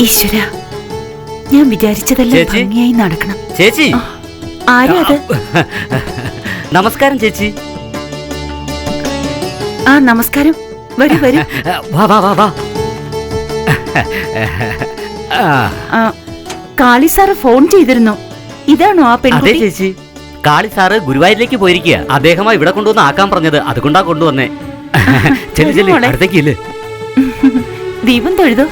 ഈശ്വര, ഞാൻ വിചാരിച്ചതെല്ലാം ഭംഗിയായി നടക്കണം. ചേച്ചി, ആരാ അത്? നമസ്കാരം ചേച്ചി. ആ നമസ്കാരം. വരൂ വരൂ. വാ വാ വാ വാ. കാളി സാറ് ഫോൺ ചെയ്തിരുന്നു. ഇതാണോ ആ പെൺകുട്ടി? അതെ ചേച്ചി, കാളി സാറ് ഗുരുവായൂരിലേക്ക് പോയിരിക്കുക. അദ്ദേഹമാ ഇവിടെ കൊണ്ടുവന്ന് ആക്കാൻ പറഞ്ഞത്, അതുകൊണ്ടാ കൊണ്ടുവന്നേ. ചെല്ലു ചെല്ലു, അടുത്തേക്ക് ഇല്ലേ. ദീപം തൊഴുതോ.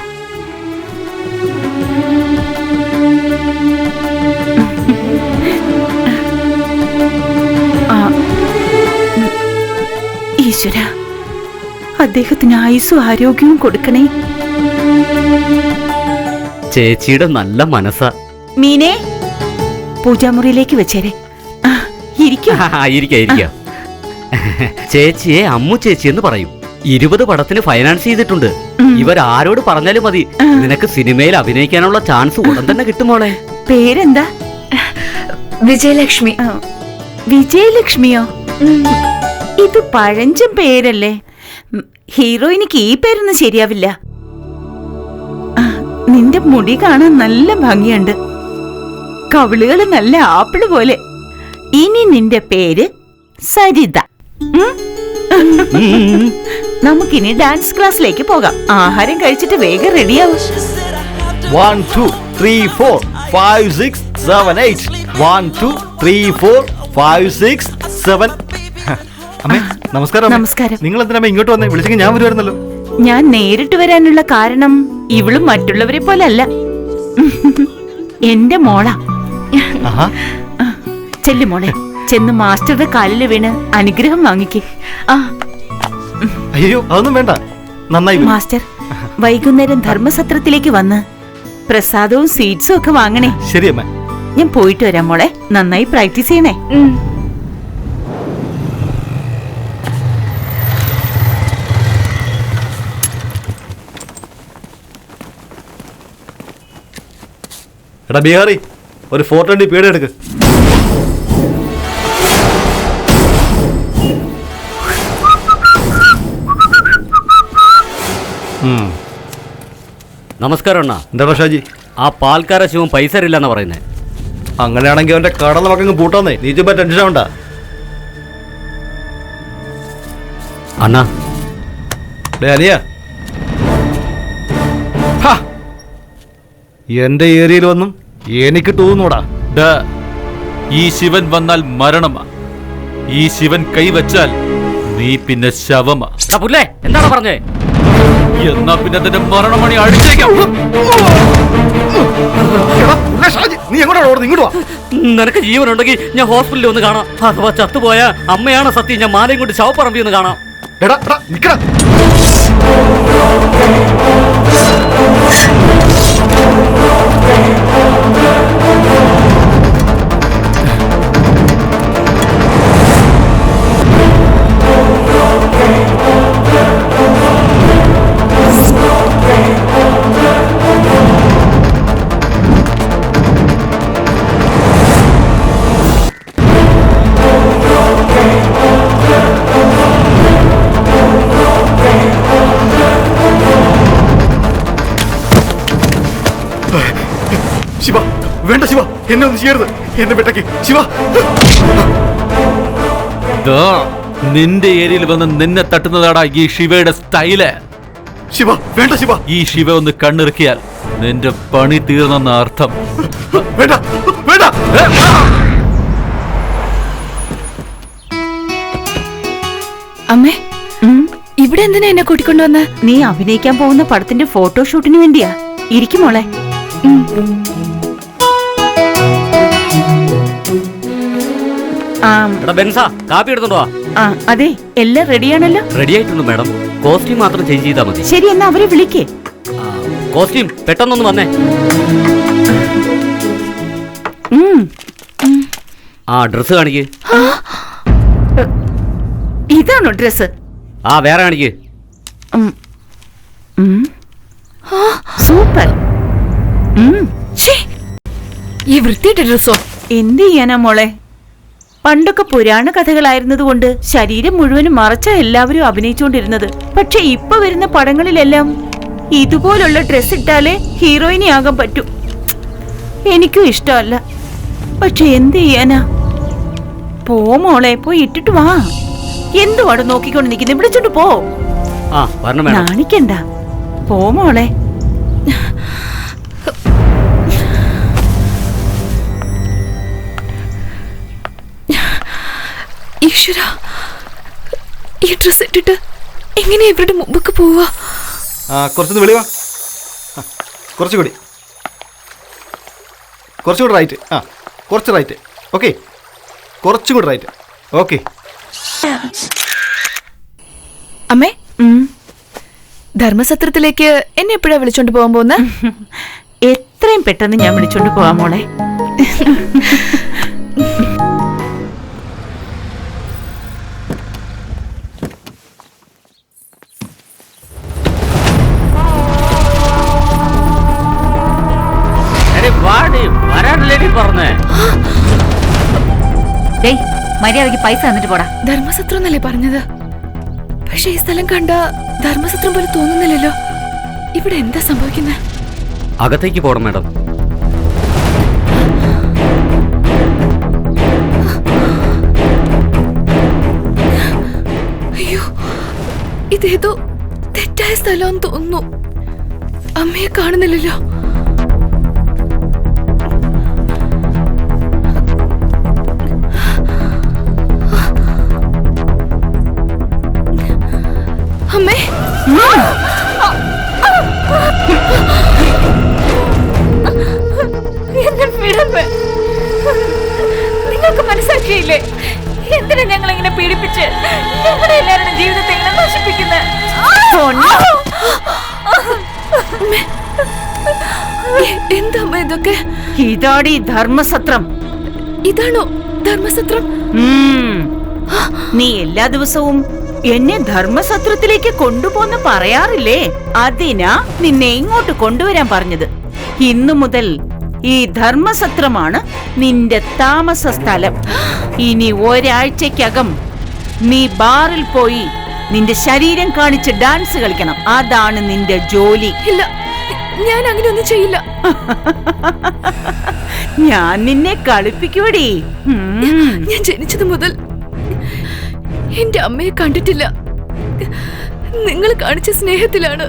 ഈശ്വര, അദ്ദേഹത്തിന് ആയുസ്സും ആരോഗ്യവും കൊടുക്കണേ. ചേച്ചിയുടെ നല്ല മനസ്സാ. മീനെ, പൂജാമുറിയിലേക്ക് വെച്ചേരെ. ഇരിക്കാം. ചേച്ചിയെ അമ്മു ചേച്ചി എന്ന് പറയും. 20 പടത്തിന് ഫൈനാൻസ് ചെയ്തിട്ടുണ്ട്. ഇവരാരോട് പറഞ്ഞാലും മതി, നിനക്ക് സിനിമയിൽ അഭിനയിക്കാനുള്ള ചാൻസ് ഉടൻ തന്നെ കിട്ടുമോളെ. പേരെന്താ? വിജയലക്ഷ്മി. വിജയലക്ഷ്മിയോ? ഇത് പഴഞ്ചൻ പേരല്ലേ. ഹീറോയിനിക്ക് ഈ പേരൊന്നും ശരിയാവില്ല. നിന്റെ മുടി കാണാൻ നല്ല ഭംഗിയുണ്ട്, കവിളുകള് നല്ല ആപ്പിള് പോലെ. ഇനി നിന്റെ പേര് സരിത. നമുക്കിനി ഡാൻസ് ക്ലാസ്സിലേക്ക് പോകാം. ആഹാരം കഴിച്ചിട്ട് വേഗം റെഡിയാവും. 1 2 3 4 5 6 7 8 1 2 3 4 5 6 7. അമ്മേ നമസ്കാരം. നമസ്കാരം. നിങ്ങൾ എന്തിനാ ഇങ്ങോട്ട് വന്നേ? വിളിച്ചെങ്കിൽ ഞാൻ വരുമായിരുന്നല്ലോ. ഞാൻ നേരിട്ട് വരാനുള്ള കാരണം ഇവളും മറ്റുള്ളവരെ പോലല്ല, എന്റെ മോളാ. ചെല്ലു മോളെ, ചെന്ന് മാസ്റ്ററുടെ കാലില് വീണ് അനുഗ്രഹം വാങ്ങിക്കേ. അയ്യോ അതൊന്നും വേണ്ട, നന്നായി. മാസ്റ്റർ, വൈകുന്നേരം ധർമ്മസത്രത്തിലേക്ക് വന്ന് പ്രസാദവും സ്വീറ്റ്സും ഒക്കെ വാങ്ങണേ. ശരി അമ്മ. ഞാൻ പോയിട്ട് വരാം മോളെ. നന്നായി പ്രാക്ടീസ് ചെയ്യണേ. എടാ ബിഹാറി, ഒരു 420 പീഡ എടുക്ക്. നമസ്കാരം അണ്ണാ. എന്താ ഷാജി? ആ പാൽക്കാര ശിവൻ പൈസ തരില്ലെന്നാ പറയുന്നേ. അങ്ങനെയാണെങ്കിൽ അവന്റെ കട നമുക്കങ്ങ് പൂട്ടാന്നേ. നീ ചുമ്മാ ടെൻഷൻ ആവണ്ട. അണ്ണാ അനിയ, എന്റെ ഏരിയയിൽ വന്നും എനിക്ക് തോന്നൂടാ. ഈ ശിവൻ വന്നാൽ മരണമാ. ഈ ശിവൻ കൈവച്ചാൽ നീ പിന്നെ ശവമാ. എന്താണ് പറഞ്ഞേ? എന്നാ പിന്നെ അതിന്റെ മരണമണി അടിച്ചേക്കാം. നീ എങ്ങോട്ടാണ് ഓടുന്നത്? ഇങ്ങോട്ട് വാ. നിനക്ക് ജീവനുണ്ടെങ്കിൽ ഞാൻ ഹോസ്പിറ്റലിൽ ഒന്ന് കാണാം. അഥവാ ചത്തുപോയ അമ്മയാണ് സത്യം, ഞാൻ മാലയും കൊണ്ട് ശവപ്പറമ്പി ഒന്ന് കാണാം. എടാ നിക്കടാ. ശിവ, വേണ്ട ശിവ, എന്നെ ഒന്നും ചെയ്യരുത്. എന്നെ വിട്ടേക്ക് ശിവ. നിന്റെ ഏരിയയിൽ വന്ന് നിന്നെ തട്ടുന്നതാടാ ഈ ശിവയുടെ സ്റ്റൈല്. ശിവ വേണ്ട ശിവ. ഈ ശിവ ഒന്ന് കണ്ണിറുക്കിയാൽ നിന്റെ പണി തീർന്നെന്ന അർത്ഥം. വേണ്ട വേണ്ട. അമ്മേ, ഇവിടെ എന്തിനാ എന്നെ കൂട്ടിക്കൊണ്ടുവന്ന? നീ അഭിനയിക്കാൻ പോകുന്ന പടത്തിന്റെ ഫോട്ടോഷൂട്ടിന് വേണ്ടിയാ. ഇരിക്കും മോളെ. കാപ്പി എടുത്തോണ്ട് വാ. അതെ, എല്ലാം റെഡിയാണല്ലോ. റെഡി ആയിട്ടുണ്ട് മാഡം. കോസ്റ്റ്യൂം മാത്രം ചേഞ്ച് ചെയ്താൽ മതി. ശരി, എന്നാ അവരെ വിളിക്കേ. കോസ്റ്റ്യൂം പെട്ടെന്നൊന്ന് വന്നേ. ഡ്രസ് കാണിക്ക്. ഇതാണോ ഡ്രസ്? വേറെ കാണിക്ക്. സൂപ്പർ. ഈ വൃത്തിയുടെ ഡ്രസ്സോ? എന്ത് ചെയ്യാനാ മോളെ, പണ്ടൊക്കെ പുരാണ കഥകളായിരുന്നതുകൊണ്ട് ശരീരം മുഴുവനും മറച്ച എല്ലാവരും അഭിനയിച്ചുകൊണ്ടിരുന്നത്. പക്ഷെ ഇപ്പൊ വരുന്ന പടങ്ങളിലെല്ലാം ഇതുപോലുള്ള ഡ്രസ് ഇട്ടാലേ ഹീറോയിനി ആകാൻ പറ്റൂ. എനിക്കും ഇഷ്ടമല്ല, പക്ഷെ എന്ത് ചെയ്യാനാ? പോ മോളെ, പോയി ഇട്ടിട്ട് വാ. എന്തുവാട് നോക്കിക്കൊണ്ട് നിൽക്കുന്നത്? വിളിച്ചോണ്ട് പോ. ആ വരണം മേഡം. നാണിക്കണ്ട, പോ മോളെ. ഈശ്വര, ഈ ഡ്രസ് ഇട്ടിട്ട് എങ്ങനെ ഇവരുടെ മുമ്പൊക്കെ പോവാ? കുറച്ചൊന്ന് വെളിവാ. കുറച്ചുകൂടി റൈറ്റ്. കുറച്ച് റൈറ്റ്. ഓക്കെ, കുറച്ചും കൂടി റൈറ്റ്. ഓക്കെ. അമ്മേ, ധർമ്മസത്രത്തിലേക്ക് എന്നെ എപ്പോഴാ വിളിച്ചോണ്ട് പോകാൻ പോകുന്ന? എത്രയും പെട്ടെന്ന് ഞാൻ വിളിച്ചോണ്ട് പോവാ മോളെ. പറഞ്ഞേ മര്യാദക്ക് പൈസ തന്നിട്ട് പോടാ. ധർമ്മസത്രം എന്നല്ലേ പറഞ്ഞത്? പക്ഷെ ഈ സ്ഥലം കണ്ട ധർമ്മസത്രം പോലെ തോന്നുന്നില്ലല്ലോ. ഇവിടെ എന്താ സംഭവിക്കുന്നത്? അകത്തേക്ക് പോണം മേഡം. അയ്യോ, ഇതേതോ തെറ്റായ സ്ഥലം തോന്നുന്നു. അമ്മയെ കാണുന്നില്ലല്ലോ. അമ്മേ, നിങ്ങൾക്ക് മനസ്സിലാക്കിയില്ലേ എന്തിനാ ഞങ്ങൾ ഇങ്ങനെ പീഡിപ്പിച്ച് ഞങ്ങളുടെ എല്ലാവരുടെ ജീവിതത്തെ ഇങ്ങനെ നശിപ്പിക്കുന്നത്? എന്താ അമ്മ ഇതൊക്കെ? ഇതാടി ധർമ്മസത്രം. ഇതാണോ ധർമ്മസത്രം? നീ എല്ലാ ദിവസവും എന്നെ ധർമ്മസത്രത്തിലേക്ക് കൊണ്ടുപോന്ന് പറയാറില്ലേ? അതിനാ നിന്നെ ഇങ്ങോട്ട് കൊണ്ടുവരാൻ പറഞ്ഞത്. ഇന്നു മുതൽ ഈ ധർമ്മസത്രമാണ് നിന്റെ താമസ സ്ഥലം. ഇനി ഒരാഴ്ചക്കകം നീ ബാറിൽ പോയി നിന്റെ ശരീരം കാണിച്ച് ഡാൻസ് കളിക്കണം. അതാണ് നിന്റെ ജോലി. ഇല്ല, ഞാൻ അങ്ങനെ ഒന്നും ചെയ്യില്ല. ഞാൻ നിന്നെ കളിപ്പിക്കൂടി. ഞാൻ ജനിച്ചത് മുതൽ എന്റെ അമ്മയെ കണ്ടിട്ടില്ല. നിങ്ങൾ കാണിച്ച സ്നേഹത്തിലാണ്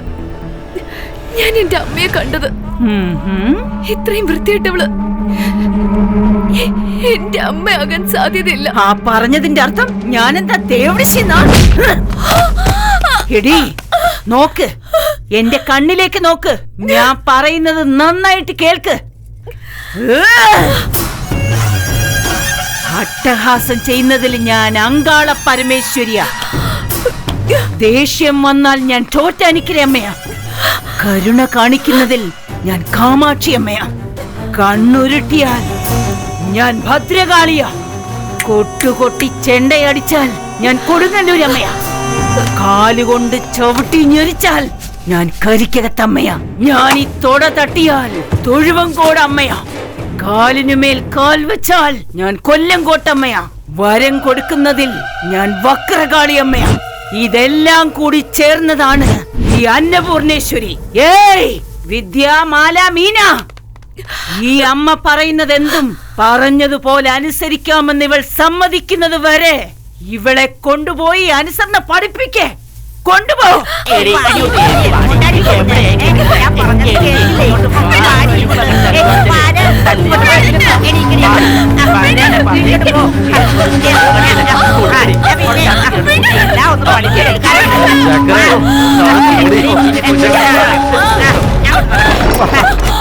ഞാൻ എന്റെ അമ്മയെ കണ്ടത്. ഇത്രയും വൃത്തിയായിട്ടവള് എന്റെ അമ്മയാകാൻ സാധ്യതയില്ല. ആ പറഞ്ഞതിന്റെ അർത്ഥം ഞാനെന്താ തേവടിച്ചെന്നാണ്? എടീ നോക്ക്, എന്റെ കണ്ണിലേക്ക് നോക്ക്. ഞാൻ പറയുന്നത് നന്നായിട്ട് കേൾക്ക്. അട്ടഹാസം ചെയ്യുന്നതിൽ ഞാൻ അങ്കാള പരമേശ്വരിയാ. ദേഷ്യം വന്നാൽ ഞാൻ തോറ്റാനിക്കര അമ്മയാ. കരുണ കാണിക്കുന്നതിൽ ഞാൻ കാമാക്ഷി അമ്മയാ. കണ്ണുരുട്ടിയാൽ ഞാൻ ഭദ്രകാളിയാ. കൊട്ടുകൊട്ടി ചെണ്ടയടിച്ചാൽ ഞാൻ കൊടുങ്ങല്ലൂരമ്മയാ. കാലുകൊണ്ട് ചവിട്ടി ഞെരിച്ചാൽ ഞാൻ കരിക്കകത്തമ്മയാ. ഞാൻ ഈ തൊട തട്ടിയാൽ തൊഴുവങ്കോട് അമ്മയാ. കാലിനുമേൽ കാൽ വെച്ചാൽ ഞാൻ കൊല്ലംകോട്ടമ്മയാ. വരം കൊടുക്കുന്നതിൽ ഞാൻ വക്രകാളിയമ്മയാ. ഇതെല്ലാം കൂടി ചേർന്നതാണ് ഈ അന്നപൂർണേശ്വരി. ഏയ് വിദ്യാമാല മീന, ഈ അമ്മ പറയുന്നത് എന്തും പറഞ്ഞതുപോലെ അനുസരിക്കാമെന്ന് ഇവൾ സമ്മതിക്കുന്നത് വരെ ഇവളെ കൊണ്ടുപോയി അനുസരണ പഠിപ്പിക്കേ. കൊണ്ടുപോ. ചക്ര